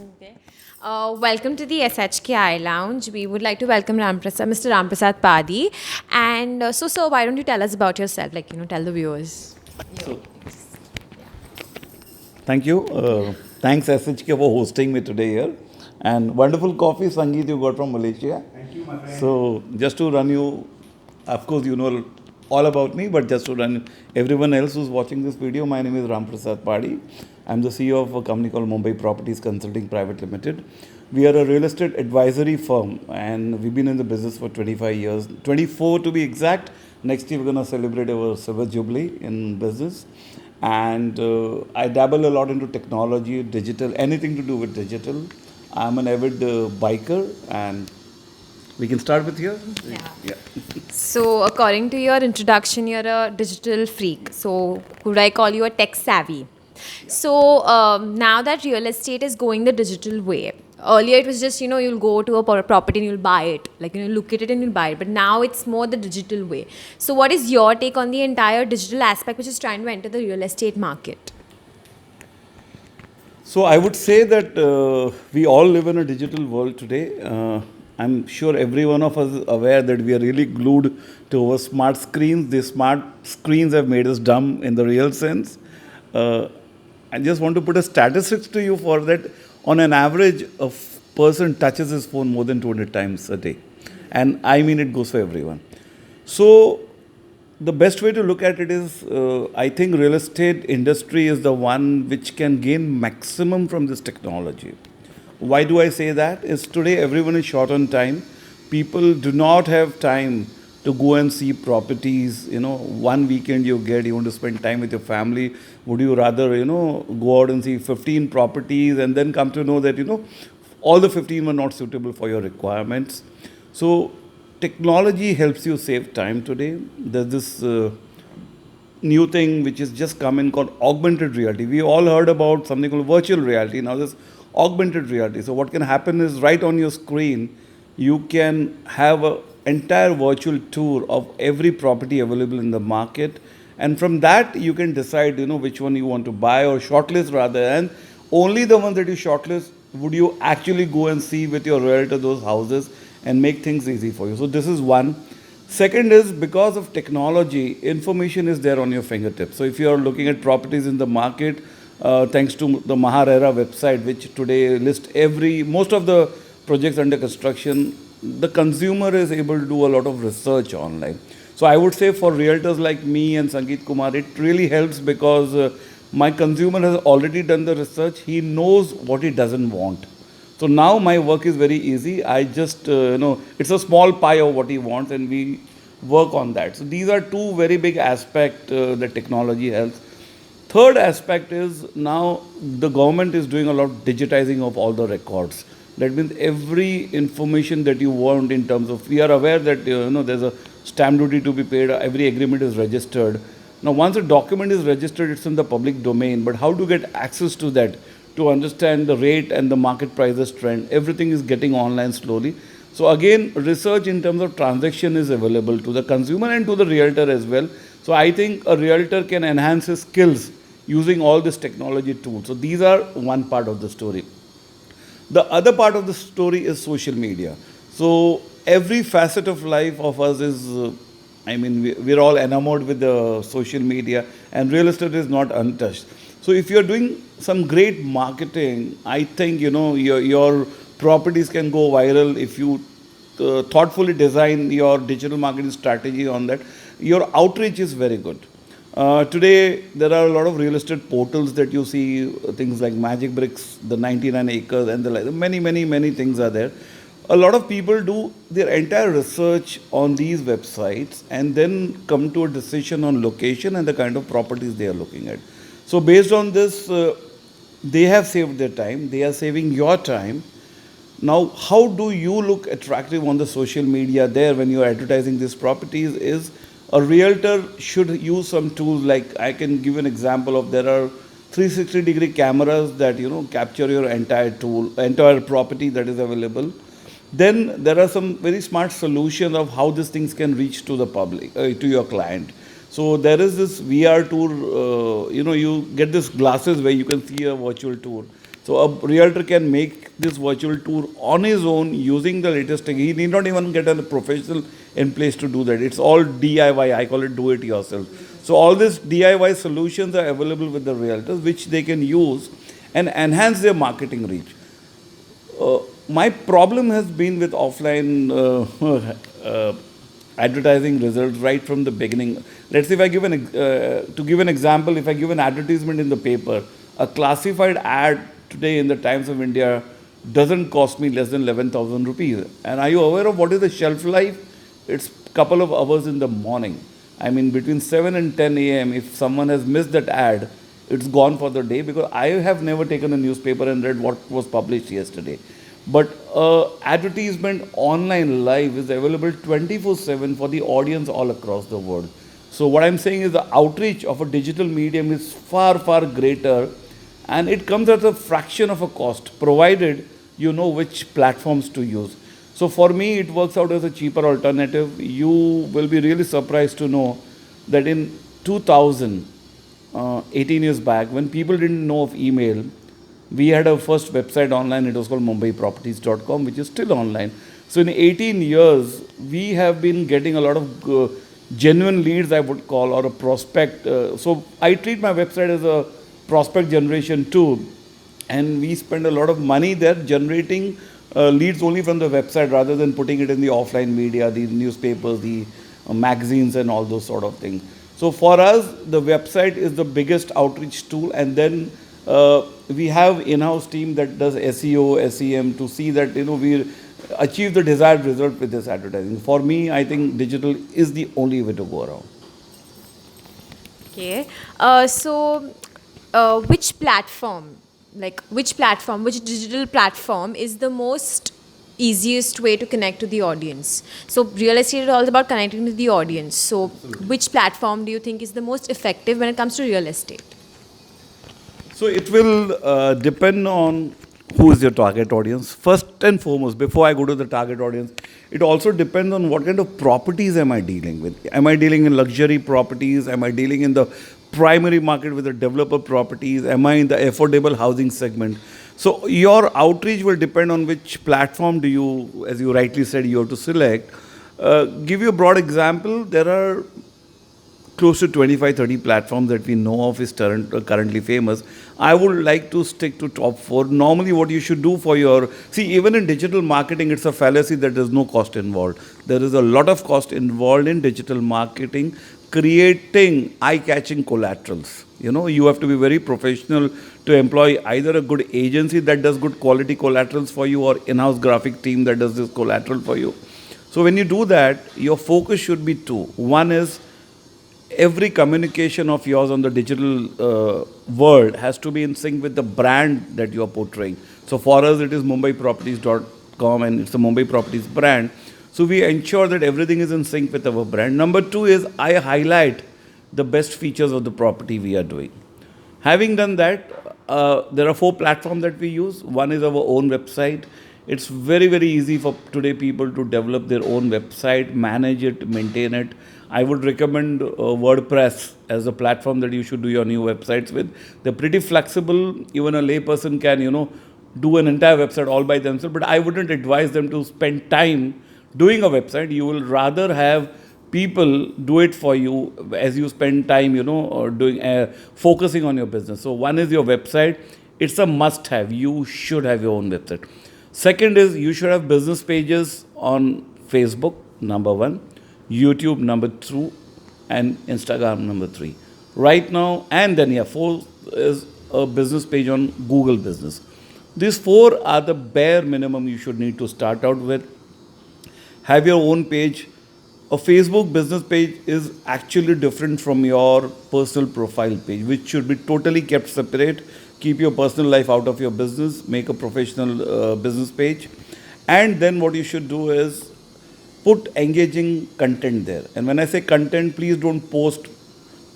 Okay. Welcome to the SHKI Lounge. We would like to welcome Mr. Ramprasad Padi. And sir, why don't you tell us about yourself? Tell the viewers. So, thank you. Thanks SHK for hosting me today here. And wonderful coffee, Sangeet, you got from Malaysia. Thank you, my friend. So, just to run you, of course, you know all about me, but just to run everyone else who's watching this video, my name is Ram Prasad Padi. I'm the CEO of a company called Mumbai Properties Consulting Private Limited. We are a real estate advisory firm and we've been in the business for 25 years, 24 to be exact. Next year, we're going to celebrate our silver jubilee in business. And I dabble a lot into technology, digital, anything to do with digital. I'm an avid biker, and we can start with here. Yeah. So, according to your introduction, you're a digital freak. So, could I call you a tech savvy? So, now that real estate is going the digital way, earlier it was just, you'll go to a property and you'll buy it. Look at it and you'll buy it. But now it's more the digital way. So, what is your take on the entire digital aspect which is trying to enter the real estate market? So I would say that we all live in a digital world today. I'm sure every one of us is aware that we are really glued to our smart screens. The smart screens have made us dumb in the real sense. I just want to put a statistics to you for that. On an average, a person touches his phone more than 200 times a day. And I mean it goes for everyone. So the best way to look at it is, I think real estate industry is the one which can gain maximum from this technology. Why do I say that? Is today everyone is short on time. People do not have time to go and see properties. One weekend you want to spend time with your family. Would you rather, go out and see 15 properties and then come to know that, all the 15 were not suitable for your requirements? So technology helps you save time today. There's this new thing which is just come in called augmented reality. We all heard about something called virtual reality. Now there's augmented reality. So what can happen is right on your screen, you can have an entire virtual tour of every property available in the market. And from that, you can decide, which one you want to buy or shortlist rather. And only the one that you shortlist would you actually go and see with your realtor those houses and make things easy for you. So this is one. Second is because of technology, information is there on your fingertips. So if you are looking at properties in the market, thanks to the Maharera website, which today lists most of the projects under construction, the consumer is able to do a lot of research online. So I would say for realtors like me and Sangeet Kumar, it really helps because my consumer has already done the research. He knows what he doesn't want. So now my work is very easy. I just, it's a small pie of what he wants and we work on that. So these are two very big aspects that technology helps. Third aspect is now the government is doing a lot of digitizing of all the records. That means every information that you want in terms of, we are aware that there's a stamp duty to be paid, every agreement is registered. Now once a document is registered, it's in the public domain, but how to get access to that, to understand the rate and the market prices trend, everything is getting online slowly. So again, research in terms of transaction is available to the consumer and to the realtor as well. So I think a realtor can enhance his skills using all this technology tools. So these are one part of the story. The other part of the story is social media. So every facet of life of us is, we're all enamored with the social media, and real estate is not untouched. So if you're doing some great marketing, I think, your properties can go viral if you thoughtfully design your digital marketing strategy on that. Your outreach is very good. Today, there are a lot of real estate portals that you see, things like Magic Bricks, the 99 acres, and many things are there. A lot of people do their entire research on these websites and then come to a decision on location and the kind of properties they are looking at. So based on this, they have saved their time. They are saving your time. Now, how do you look attractive on the social media there when you are advertising these properties is a realtor should use some tools like, I can give an example of, there are 360-degree cameras that, capture your entire property that is available. Then there are some very smart solutions of how these things can reach to the public, to your client. So there is this VR tour, you get this glasses where you can see a virtual tour. So a realtor can make this virtual tour on his own using the latest tech. He need not even get a professional in place to do that. It's all DIY. I call it do it yourself. So all these DIY solutions are available with the realtors, which they can use and enhance their marketing reach. My problem has been with offline advertising results right from the beginning. Let's say if I give to give an example, if I give an advertisement in the paper, a classified ad today in the Times of India doesn't cost me less than 11,000 rupees. And are you aware of what is the shelf life? It's a couple of hours in the morning. I mean, between 7 and 10 a.m., if someone has missed that ad, it's gone for the day, because I have never taken a newspaper and read what was published yesterday. But advertisement online live is available 24/7 for the audience all across the world. So what I'm saying is the outreach of a digital medium is far, far greater, and it comes at a fraction of a cost, provided you know which platforms to use. So for me, it works out as a cheaper alternative. You will be really surprised to know that in 2000, 18 years back, when people didn't know of email, we had our first website online. It was called mumbaiproperties.com, which is still online. So in 18 years, we have been getting a lot of genuine leads, I would call, or a prospect. So I treat my website as a prospect generation tool, and we spend a lot of money there generating leads only from the website rather than putting it in the offline media, the newspapers, the magazines, and all those sort of things. So for us, the website is the biggest outreach tool, and then we have in-house team that does SEO, SEM to see that we achieve the desired result with this advertising. For me, I think digital is the only way to go around. Okay. Which platform, which digital platform is the most easiest way to connect to the audience? So real estate is all about connecting to the audience. So which platform do you think is the most effective when it comes to real estate? So it will depend on who is your target audience. First and foremost, before I go to the target audience, it also depends on what kind of properties am I dealing with. Am I dealing in luxury properties? Am I dealing in the primary market with the developer properties? Am I in the affordable housing segment? So your outreach will depend on which platform do you, as you rightly said, you have to select. Give you a broad example, there are close to 25-30 platforms that we know of is currently famous. I would like to stick to top 4. Normally what you should do for even in digital marketing, it's a fallacy that there's no cost involved. There is a lot of cost involved in digital marketing, creating eye-catching collaterals. You have to be very professional to employ either a good agency that does good quality collaterals for you or in-house graphic team that does this collateral for you. So when you do that, your focus should be 2. One is every communication of yours on the digital world has to be in sync with the brand that you are portraying. So for us, it is mumbaiproperties.com, and it's the Mumbai Properties brand. So we ensure that everything is in sync with our brand. Number 2 is I highlight the best features of the property we are doing. Having done that, there are 4 platforms that we use. One is our own website. It's very, very easy for today people to develop their own website, manage it, maintain it. I would recommend WordPress as a platform that you should do your new websites with. They're pretty flexible. Even a layperson can, do an entire website all by themselves. But I wouldn't advise them to spend time doing a website. You will rather have people do it for you as you spend time, focusing on your business. So one is your website. It's a must-have. You should have your own website. Second is you should have business pages on Facebook, number 1. YouTube, number 2, and Instagram, number 3. Right now, and then 4 is a business page on Google Business. These 4 are the bare minimum you should need to start out with. Have your own page. A Facebook business page is actually different from your personal profile page, which should be totally kept separate. Keep your personal life out of your business. Make a professional business page. And then what you should do is put engaging content there. And when I say content, please don't post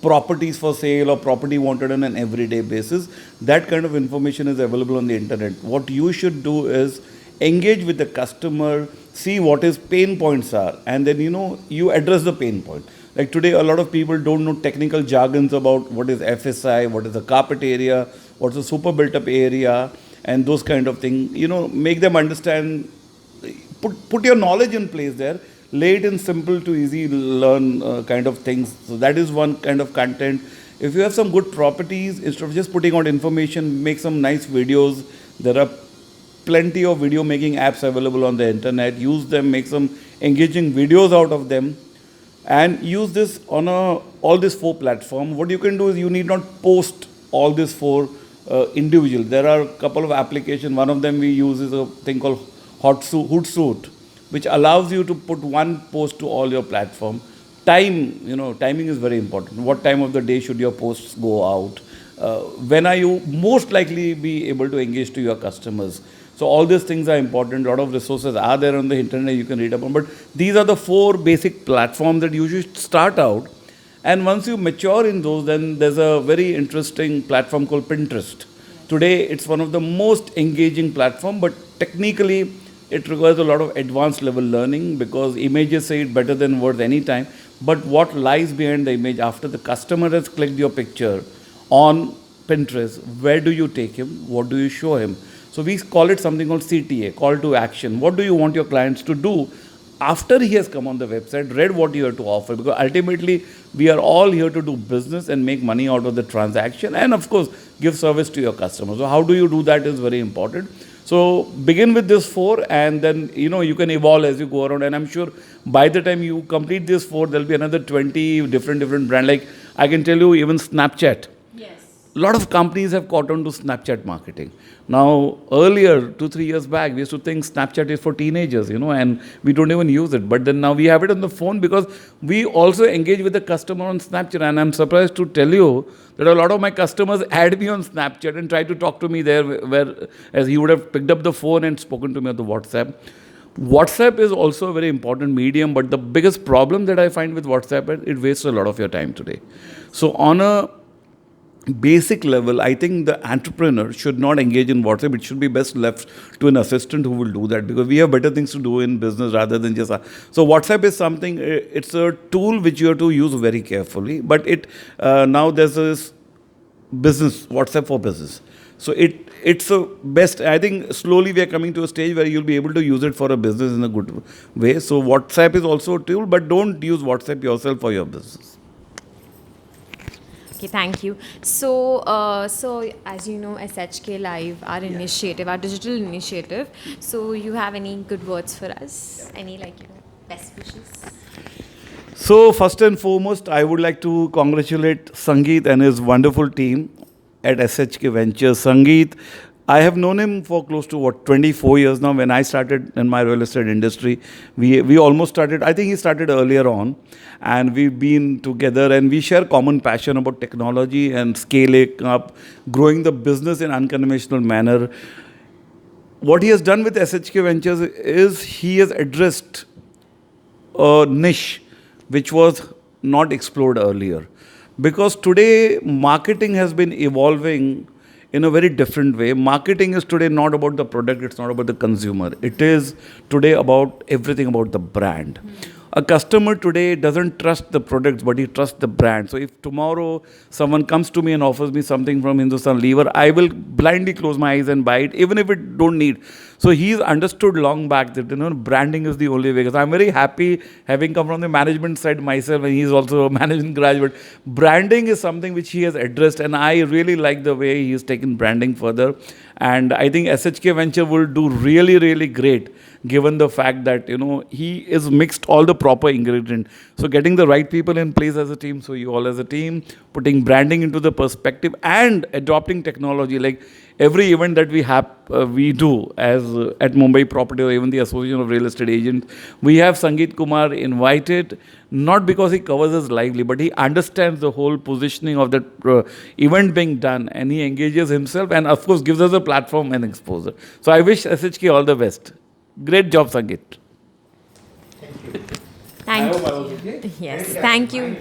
properties for sale or property wanted on an everyday basis. That kind of information is available on the internet. What you should do is engage with the customer, see what his pain points are, and then you address the pain point. Like today, a lot of people don't know technical jargons about what is FSI, what is the carpet area, what's the super built up area. and those kind of thing. Make them understand. Put your knowledge in place there. Lay it in simple to easy learn kind of things. So that is one kind of content. If you have some good properties, instead of just putting out information, make some nice videos. There are plenty of video making apps available on the internet. Use them, make some engaging videos out of them, and use this on all these 4 platforms. What you can do is you need not post all these 4 individual. There are a couple of applications. One of them we use is a thing called Hootsuite, which allows you to put one post to all your platform. Timing is very important. What time of the day should your posts go out? When are you most likely be able to engage to your customers? So all these things are important. A lot of resources are there on the internet you can read upon. But these are the 4 basic platforms that you should start out. And once you mature in those, then there's a very interesting platform called Pinterest. Today, it's one of the most engaging platform, but technically, it requires a lot of advanced level learning because images say it better than words anytime. But what lies behind the image after the customer has clicked your picture on Pinterest, where do you take him? What do you show him? So we call it something called CTA, call to action. What do you want your clients to do after he has come on the website, read what you have to offer? Because ultimately, we are all here to do business and make money out of the transaction and, of course, give service to your customers. So how do you do that is very important. So begin with this 4 and then, you can evolve as you go around. And I'm sure by the time you complete this 4, there'll be another 20 different brands. Like I can tell you even Snapchat. A lot of companies have caught on to Snapchat marketing. Now, earlier, 2-3 years back, we used to think Snapchat is for teenagers, and we don't even use it. But then now we have it on the phone because we also engage with the customer on Snapchat. And I'm surprised to tell you that a lot of my customers add me on Snapchat and try to talk to me there, whereas he would have picked up the phone and spoken to me on the WhatsApp. WhatsApp is also a very important medium, but the biggest problem that I find with WhatsApp is it wastes a lot of your time today. So on a basic level, I think the entrepreneur should not engage in WhatsApp. It should be best left to an assistant who will do that because we have better things to do in business rather than just. So WhatsApp is something. It's a tool which you have to use very carefully. But now there's this business WhatsApp for business. So it's a best. I think slowly we are coming to a stage where you'll be able to use it for a business in a good way. So WhatsApp is also a tool, but don't use WhatsApp yourself for your business. Okay, thank you. So as you know, SHK Live, our initiative, our digital initiative. So you have any good words for us? Any best wishes? So first and foremost, I would like to congratulate Sangeet and his wonderful team at SHK Ventures. Sangeet, I have known him for close to 24 years now. When I started in my real estate industry, we almost started, I think he started earlier on, and we've been together and we share common passion about technology and scaling up, growing the business in unconventional manner. What he has done with SHK Ventures is he has addressed a niche which was not explored earlier. Because today marketing has been evolving in a very different way. Marketing is today not about the product, it's not about the consumer. It is today about everything about the brand. A customer today doesn't trust the products, but he trusts the brand. So if tomorrow someone comes to me and offers me something from Hindustan Lever, I will blindly close my eyes and buy it, even if it don't need. So he's understood long back that branding is the only way. Because I'm very happy having come from the management side myself, and he's also a management graduate. Branding is something which he has addressed, and I really like the way he has taken branding further. And I think SHK Venture will do really, really great, given the fact that, he is mixed all the proper ingredients. So getting the right people in place as a team, so you all as a team, putting branding into the perspective and adopting technology. Like every event that we do as at Mumbai Property or even the Association of Real Estate Agents, we have Sangeet Kumar invited, not because he covers us lively, but he understands the whole positioning of that event being done, and he engages himself and of course gives us a platform and exposure. So I wish SHK all the best. Great job, Sangeet. Thank you. Yes, thank you.